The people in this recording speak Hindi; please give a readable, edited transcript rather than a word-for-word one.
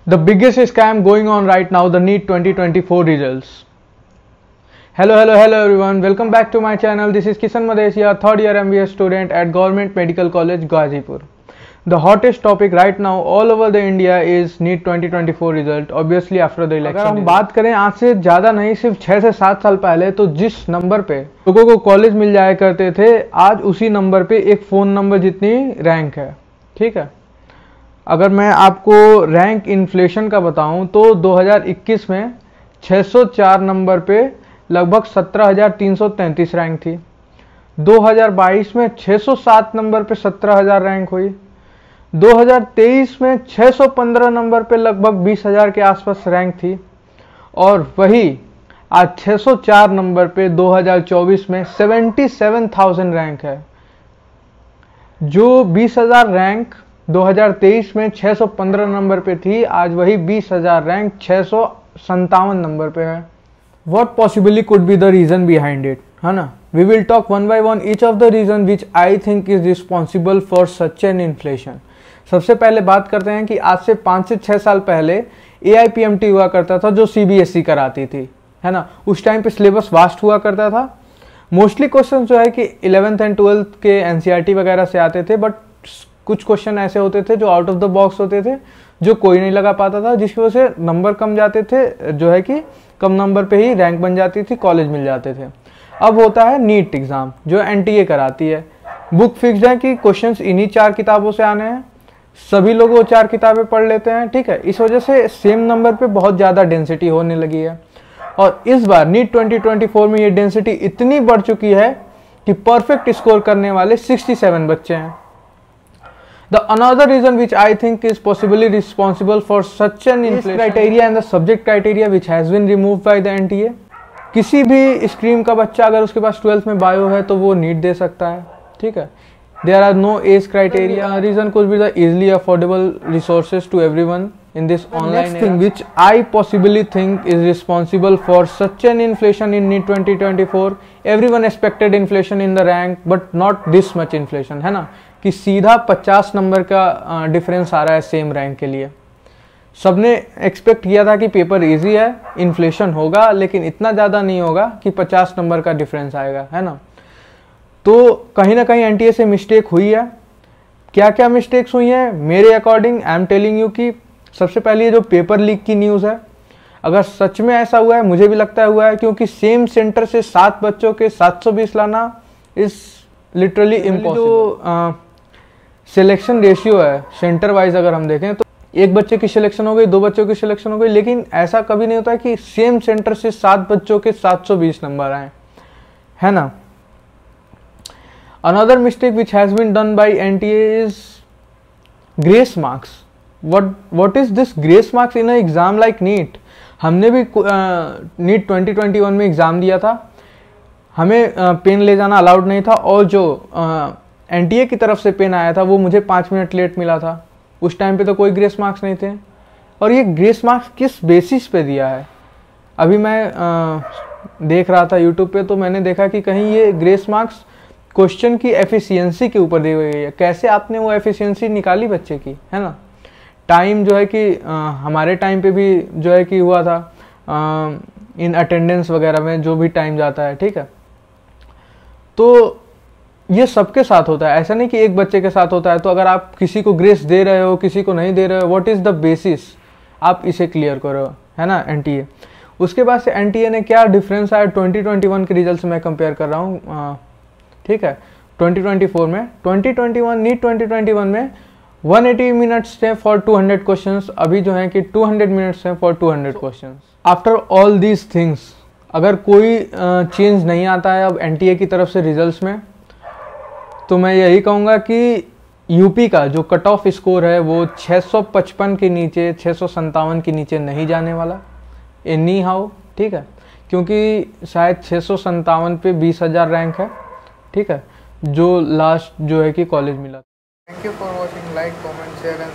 The biggest scam going on right now, the NEET 2024 results. Hello everyone. Welcome back to my channel. This is Kisan Madesia, third year MBA student at Government Medical College, Gazipur. The hottest topic right now all over the India is NEET 2024 result, obviously after the election. अगर हम बात करें आज से ज़्यादा नहीं, सिर्फ 6 से 7 साल पहले, तो जिस नंबर पे लोगों को कॉलेज मिल जाया करते थे, आज उसी नंबर पे एक फ़ोन नंबर जितनी रैंक है. ठीक है. अगर मैं आपको रैंक इन्फ्लेशन का बताऊं तो 2021 में 604 नंबर पे लगभग 17,333 रैंक थी. 2022 में 607 नंबर पे 17,000 रैंक हुई. 2023 में 615 नंबर पे लगभग 20,000 के आसपास रैंक थी. और वही आज 604 नंबर पे 2024 में 77,000 रैंक है. जो 20,000 रैंक 2023 में 615 नंबर पे थी, आज वही 20,000 रैंक 657 नंबर पे है. What possibly could be the reason behind it, है ना? We will talk one by one each of the reason which I think is responsible for such an inflation. सबसे पहले बात करते हैं कि आज से 5 से 6 साल पहले AIPMT हुआ करता था, जो CBSE कराती थी, है ना? उस टाइम पे सिलेबस वास्ट हुआ करता था. मोस्टली क्वेश्चन जो है कि 11th एंड 12th के NCERT वगैरह से आते थे, बट कुछ क्वेश्चन ऐसे होते थे जो आउट ऑफ द बॉक्स होते थे, जो कोई नहीं लगा पाता था, जिसकी वजह से नंबर कम जाते थे, जो है कि कम नंबर पे ही रैंक बन जाती थी, कॉलेज मिल जाते थे. अब होता है नीट एग्जाम, जो NTA कराती है. बुक फिक्स्ड है कि क्वेश्चंस इन्हीं 4 किताबों से आने हैं. सभी लोग वो 4 किताबें पढ़ लेते हैं. ठीक है. इस वजह से सेम नंबर पे बहुत ज़्यादा डेंसिटी होने लगी है. और इस बार नीट 2024 में ये डेंसिटी इतनी बढ़ चुकी है कि परफेक्ट स्कोर करने वाले 67 बच्चे हैं. The another reason which I think is possibly responsible for such an inflation criteria and the subject criteria which has been removed by the NTA. किसी भी स्ट्रीम का बच्चा अगर उसके पास 12th में बायो है तो वो नीट दे सकता है. ठीक है. There are no age criteria. Reason could be the easily affordable resources to everyone in this online era. Thing which I possibly think is responsible for such an inflation in NEET 2024. Everyone expected inflation in the rank, but not this much inflation, है ना? कि सीधा 50 नंबर का डिफरेंस आ रहा है सेम रैंक के लिए. सबने एक्सपेक्ट किया था कि पेपर इजी है, इन्फ्लेशन होगा, लेकिन इतना ज़्यादा नहीं होगा कि 50 नंबर का डिफरेंस आएगा, है ना? तो कहीं ना कहीं NTA से मिस्टेक हुई है. क्या क्या मिस्टेक्स हुई हैं मेरे according? I am telling you कि सबसे पहले जो पेपर लीक की न्यूज़ है, अगर सच में ऐसा हुआ है, मुझे भी लगता है हुआ है, क्योंकि सेम सेंटर से 7 बच्चों के 720 लाना is literally impossible. Selection ratio है सेंटर वाइज, अगर हम देखें तो एक बच्चे की सिलेक्शन हो गई, 2 बच्चों की सिलेक्शन हो गई, लेकिन ऐसा कभी नहीं होता कि सेम सेंटर से 7 बच्चों के 720 नंबर आए, है ना? Another mistake which has been done by NTA is grace marks. What is this grace marks in a exam like NEET? हमने भी नीट 2021 में एग्जाम दिया था. हमें पेन ले जाना अलाउड नहीं था, और जो NTA की तरफ से पेन आया था वो मुझे 5 मिनट लेट मिला था. उस टाइम पे तो कोई ग्रेस मार्क्स नहीं थे. और ये ग्रेस मार्क्स किस बेसिस पे दिया है? अभी मैं देख रहा था यूट्यूब पे, तो मैंने देखा कि कहीं ये ग्रेस मार्क्स क्वेश्चन की एफिशिएंसी के ऊपर दी गई है. कैसे आपने वो एफिशिएंसी निकाली बच्चे की, है ना? टाइम जो है कि हमारे टाइम पे भी जो है कि हुआ था, इन अटेंडेंस वगैरह में जो भी टाइम जाता है. ठीक है. तो ये सबके साथ होता है, ऐसा नहीं कि एक बच्चे के साथ होता है. तो अगर आप किसी को ग्रेस दे रहे हो, किसी को नहीं दे रहे हो, व्हाट इज़ द बेसिस? आप इसे क्लियर करो, है ना? NTA. उसके बाद से NTA ने क्या डिफरेंस आया 2021 के रिजल्ट से मैं कंपेयर कर रहा हूँ. ठीक है. 2024 में 2021 नीट 2021 में 180 मिनट्स थे फॉर 200 क्वेश्चंस. अभी जो है कि 200 मिनट्स हैं for 200 questions. After all these things, अगर कोई चेंज नहीं आता है अब NTA की तरफ से रिजल्ट्स में, तो मैं यही कहूँगा कि यूपी का जो कट ऑफ स्कोर है वो 655 के नीचे, 657 के नीचे नहीं जाने वाला एनी हाउ. ठीक है. क्योंकि शायद 657 पे 20,000 रैंक है. ठीक है. जो लास्ट जो है कि कॉलेज मिला. Thank you for watching. Like, comment, share and